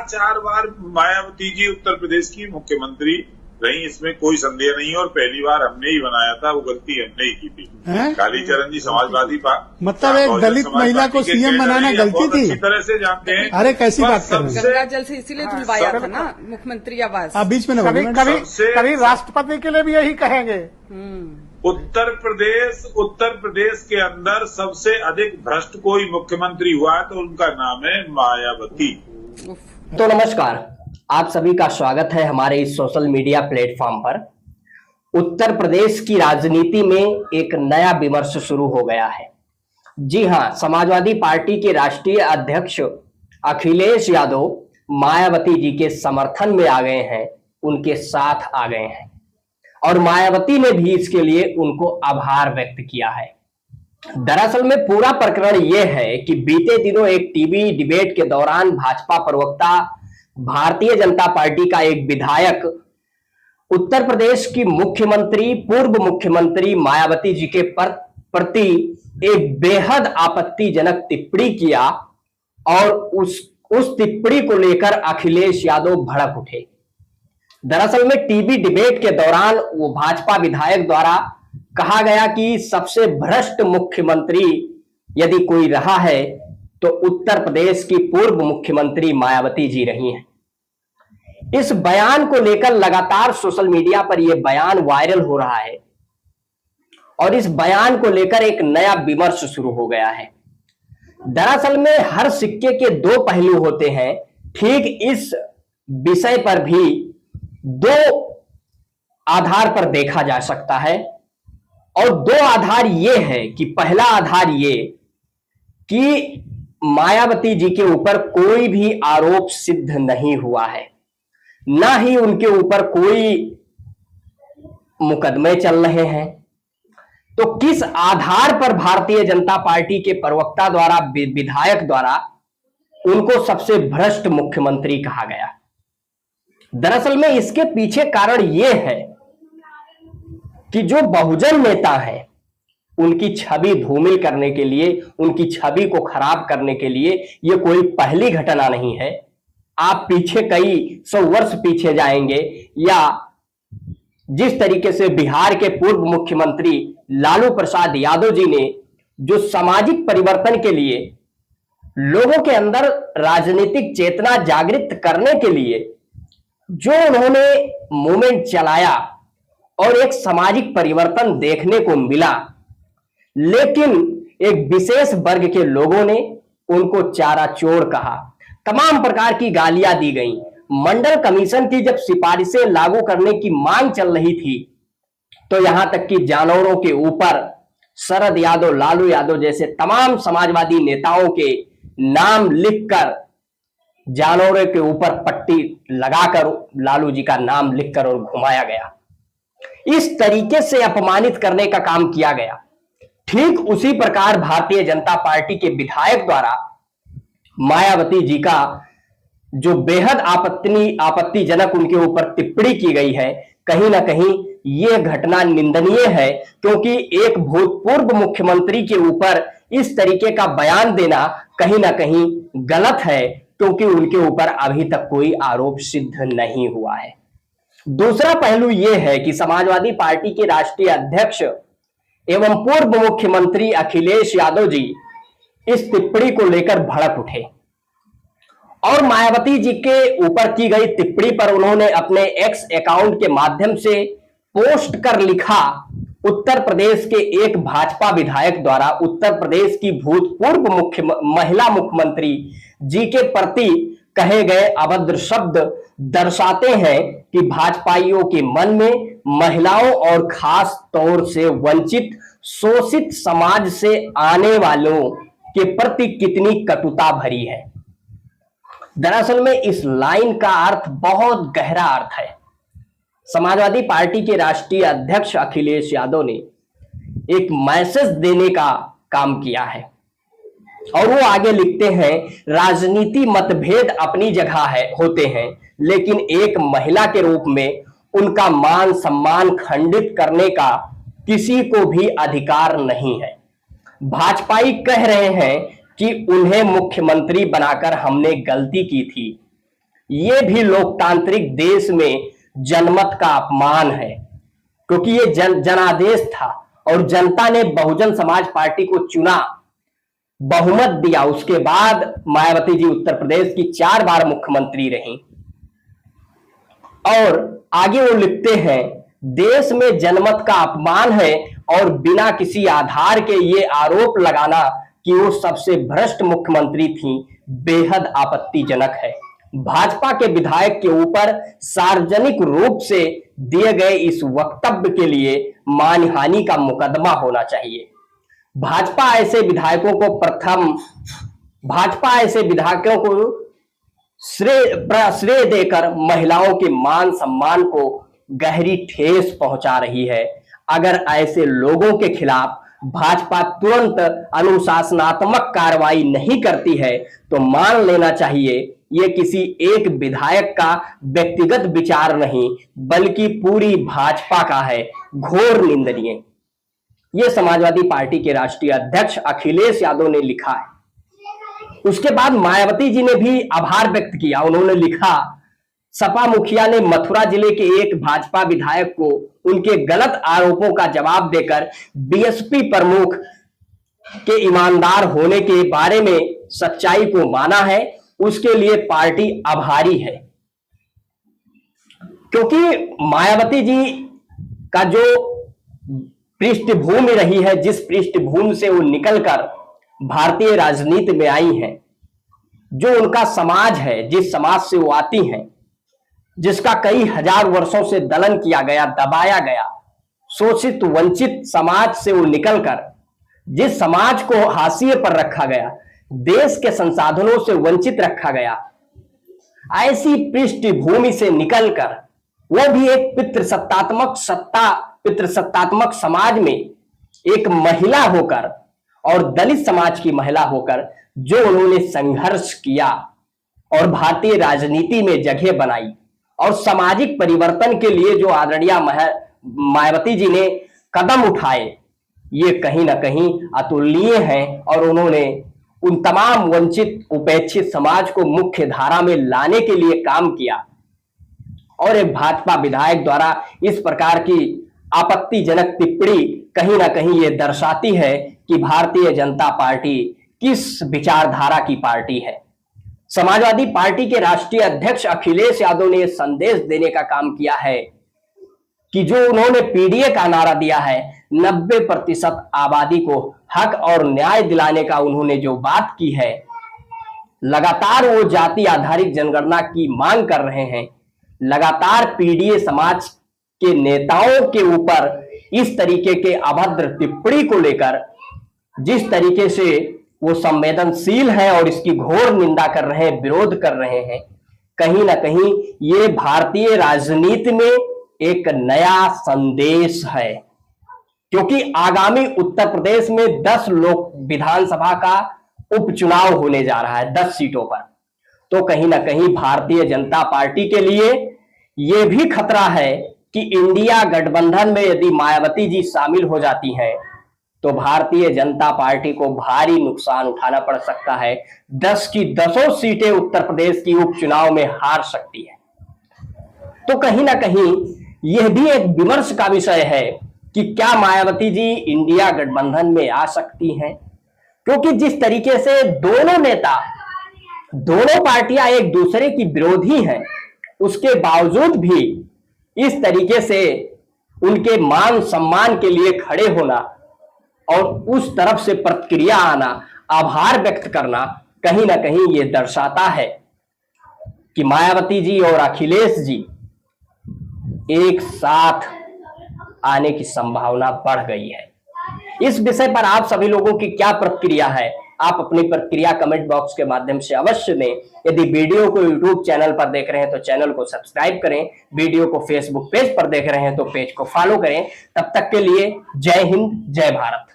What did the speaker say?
4 बार मायावती जी उत्तर प्रदेश की मुख्यमंत्री रही, इसमें कोई संदेह नहीं। और पहली बार हमने ही बनाया था, वो गलती हमने ही की थी। कालीचरण जी समाजवादी मतलब एक दलित महिला को सीएम बनाना गलती थी? अच्छी तरह से जानते हैं। अरे कैसी बात कर रहे हैं? गंगा जल से इसीलिए धुलवाया था ना मुख्यमंत्री आवास। आप बीच में कभी राष्ट्रपति के लिए भी यही कहेंगे। उत्तर प्रदेश के अंदर सबसे अधिक भ्रष्ट कोई मुख्यमंत्री हुआ है तो उनका नाम है मायावती। तो नमस्कार, आप सभी का स्वागत है हमारे इस सोशल मीडिया प्लेटफॉर्म पर। उत्तर प्रदेश की राजनीति में एक नया विमर्श शुरू हो गया है। जी हां, समाजवादी पार्टी के राष्ट्रीय अध्यक्ष अखिलेश यादव मायावती जी के समर्थन में आ गए हैं, उनके साथ आ गए हैं और मायावती ने भी इसके लिए उनको आभार व्यक्त किया है। दरअसल में पूरा प्रकरण यह है कि बीते दिनों एक टीवी डिबेट के दौरान भाजपा प्रवक्ता भारतीय जनता पार्टी का एक विधायक उत्तर प्रदेश की मुख्यमंत्री, पूर्व मुख्यमंत्री मायावती जी के प्रति एक बेहद आपत्तिजनक टिप्पणी किया और उस टिप्पणी को लेकर अखिलेश यादव भड़क उठे। दरअसल में टीवी डिबेट के दौरान वो भाजपा विधायक द्वारा कहा गया कि सबसे भ्रष्ट मुख्यमंत्री यदि कोई रहा है तो उत्तर प्रदेश की पूर्व मुख्यमंत्री मायावती जी रही हैं। इस बयान को लेकर लगातार सोशल मीडिया पर यह बयान वायरल हो रहा है और इस बयान को लेकर एक नया विमर्श शुरू हो गया है। दरअसल में हर सिक्के के दो पहलू होते हैं। ठीक इस विषय पर भी दो आधार पर देखा जा सकता है और दो आधार यह है कि पहला आधार ये कि मायावती जी के ऊपर कोई भी आरोप सिद्ध नहीं हुआ है, ना ही उनके ऊपर कोई मुकदमे चल रहे हैं। तो किस आधार पर भारतीय जनता पार्टी के प्रवक्ता द्वारा, विधायक द्वारा उनको सबसे भ्रष्ट मुख्यमंत्री कहा गया? दरअसल में इसके पीछे कारण यह है कि जो बहुजन नेता हैं उनकी छवि धूमिल करने के लिए, उनकी छवि को खराब करने के लिए यह कोई पहली घटना नहीं है। आप पीछे कई 100 वर्ष पीछे जाएंगे या जिस तरीके से बिहार के पूर्व मुख्यमंत्री लालू प्रसाद यादव जी ने जो सामाजिक परिवर्तन के लिए, लोगों के अंदर राजनीतिक चेतना जागृत करने के लिए जो उन्होंने मूवमेंट चलाया और एक सामाजिक परिवर्तन देखने को मिला, लेकिन एक विशेष वर्ग के लोगों ने उनको चाराचोर कहा, तमाम प्रकार की गालियां दी गईं। मंडल कमीशन की जब सिफारिशें लागू करने की मांग चल रही थी तो यहां तक कि जानवरों के ऊपर शरद यादव, लालू यादव जैसे तमाम समाजवादी नेताओं के नाम लिखकर, जानवरों के ऊपर पट्टी लगाकर लालू जी का नाम लिखकर और घुमाया गया। इस तरीके से अपमानित करने का काम किया गया। ठीक उसी प्रकार भारतीय जनता पार्टी के विधायक द्वारा मायावती जी का जो बेहद आपत्तिजनक उनके ऊपर टिप्पणी की गई है, कहीं ना कहीं यह घटना निंदनीय है, क्योंकि एक भूतपूर्व मुख्यमंत्री के ऊपर इस तरीके का बयान देना कहीं ना कहीं गलत है, क्योंकि उनके ऊपर अभी तक कोई आरोप सिद्ध नहीं हुआ है। दूसरा पहलू यह है कि समाजवादी पार्टी के राष्ट्रीय अध्यक्ष एवं पूर्व मुख्यमंत्री अखिलेश यादव जी इस टिप्पणी को लेकर भड़क उठे और मायावती जी के ऊपर की गई टिप्पणी पर उन्होंने अपने एक्स अकाउंट के माध्यम से पोस्ट कर लिखा, उत्तर प्रदेश के एक भाजपा विधायक द्वारा उत्तर प्रदेश की भूतपूर्व महिला मुख्यमंत्री जी के प्रति कहे गए अभद्र शब्द दर्शाते हैं कि भाजपाइयों के मन में महिलाओं और खास तौर से वंचित, शोषित समाज से आने वालों के प्रति कितनी कटुता भरी है। दरअसल में इस लाइन का अर्थ बहुत गहरा अर्थ है। समाजवादी पार्टी के राष्ट्रीय अध्यक्ष अखिलेश यादव ने एक मैसेज देने का काम किया है और वो आगे लिखते हैं, राजनीति मतभेद अपनी जगह है होते हैं, लेकिन एक महिला के रूप में उनका मान सम्मान खंडित करने का किसी को भी अधिकार नहीं है। भाजपाई कह रहे हैं कि उन्हें मुख्यमंत्री बनाकर हमने गलती की थी, ये भी लोकतांत्रिक देश में जनमत का अपमान है, क्योंकि ये जनादेश था और जनता ने बहुजन समाज पार्टी को चुना, बहुमत दिया। उसके बाद मायावती जी उत्तर प्रदेश की 4 बार मुख्यमंत्री रहीं। और आगे वो लिखते हैं, देश में जनमत का अपमान है और बिना किसी आधार के ये आरोप लगाना कि वो सबसे भ्रष्ट मुख्यमंत्री थी बेहद आपत्तिजनक है। भाजपा के विधायक के ऊपर सार्वजनिक रूप से दिए गए इस वक्तव्य के लिए मानहानि का मुकदमा होना चाहिए। भाजपा ऐसे विधायकों को श्रेय देकर महिलाओं के मान सम्मान को गहरी ठेस पहुंचा रही है। अगर ऐसे लोगों के खिलाफ भाजपा तुरंत अनुशासनात्मक कार्रवाई नहीं करती है तो मान लेना चाहिए ये किसी एक विधायक का व्यक्तिगत विचार नहीं बल्कि पूरी भाजपा का है। घोर निंदनीय। ये समाजवादी पार्टी के राष्ट्रीय अध्यक्ष अखिलेश यादव ने लिखा है। उसके बाद मायावती जी ने भी आभार व्यक्त किया। उन्होंने लिखा, सपा मुखिया ने मथुरा जिले के एक भाजपा विधायक को उनके गलत आरोपों का जवाब देकर बीएसपी प्रमुख के ईमानदार होने के बारे में सच्चाई को माना है। उसके लिए पार्टी आभारी है, क्योंकि मायावती जी का जो पृष्ठभूमि रही है, जिस पृष्ठभूमि से वो निकलकर भारतीय राजनीति में आई हैं, जो उनका समाज है, जिस समाज से वो आती हैं, जिसका कई हजार वर्षों से दलन किया गया, दबाया गया, शोषित वंचित समाज से वो निकलकर जिस समाज को हाशिए पर रखा गया, देश के संसाधनों से वंचित रखा गया, ऐसी पृष्ठभूमि से निकलकर वो भी एक पितृसत्तात्मक समाज में एक महिला होकर और दलित समाज की महिला होकर जो उन्होंने संघर्ष किया और भारतीय राजनीति में जगह बनाई और सामाजिक परिवर्तन के लिए जो आदरणीय मायावती जी ने कदम उठाए, ये कहीं ना कहीं अतुलनीय हैं। और उन्होंने उन तमाम वंचित उपेक्षित समाज को मुख्य धारा में लाने के लिए काम किया। और एक भाजपा विधायक द्वारा इस प्रकार की आपत्तिजनक टिप्पणी कहीं ना कहीं ये दर्शाती है कि भारतीय जनता पार्टी किस विचारधारा की पार्टी है। समाजवादी पार्टी के राष्ट्रीय अध्यक्ष अखिलेश यादव ने संदेश देने का काम किया है कि जो उन्होंने पीडीए का नारा दिया है, 90% आबादी को हक और न्याय दिलाने का उन्होंने जो बात की है, लगातार वो जाति आधारित जनगणना की मांग कर रहे हैं, लगातार पीडीए समाज के नेताओं के ऊपर इस तरीके के अभद्र टिप्पणी को लेकर जिस तरीके से वो संवेदनशील है और इसकी घोर निंदा कर रहे हैं, विरोध कर रहे हैं, कहीं ना कहीं ये भारतीय राजनीति में एक नया संदेश है। क्योंकि आगामी उत्तर प्रदेश में 10 लोक विधानसभा का उपचुनाव होने जा रहा है, 10 सीटों पर। तो कहीं ना कहीं भारतीय जनता पार्टी के लिए यह भी खतरा है कि इंडिया गठबंधन में यदि मायावती जी शामिल हो जाती हैं तो भारतीय जनता पार्टी को भारी नुकसान उठाना पड़ सकता है। 10 की 10 सीटें उत्तर प्रदेश की उपचुनाव में हार सकती है। तो कहीं ना कहीं यह भी एक विमर्श का विषय है कि क्या मायावती जी इंडिया गठबंधन में आ सकती हैं, क्योंकि जिस तरीके से दोनों नेता, दोनों पार्टियां एक दूसरे की विरोधी हैं, उसके बावजूद भी इस तरीके से उनके मान सम्मान के लिए खड़े होना और उस तरफ से प्रतिक्रिया आना, आभार व्यक्त करना, कहीं ना कहीं ये दर्शाता है कि मायावती जी और अखिलेश जी एक साथ आने की संभावना बढ़ गई है। इस विषय पर आप सभी लोगों की क्या प्रतिक्रिया है? आप अपनी प्रतिक्रिया कमेंट बॉक्स के माध्यम से अवश्य दें। यदि वीडियो को यूट्यूब चैनल पर देख रहे हैं तो चैनल को सब्सक्राइब करें, वीडियो को फेसबुक पेज पर देख रहे हैं तो पेज को फॉलो करें। तब तक के लिए जय हिंद, जय भारत।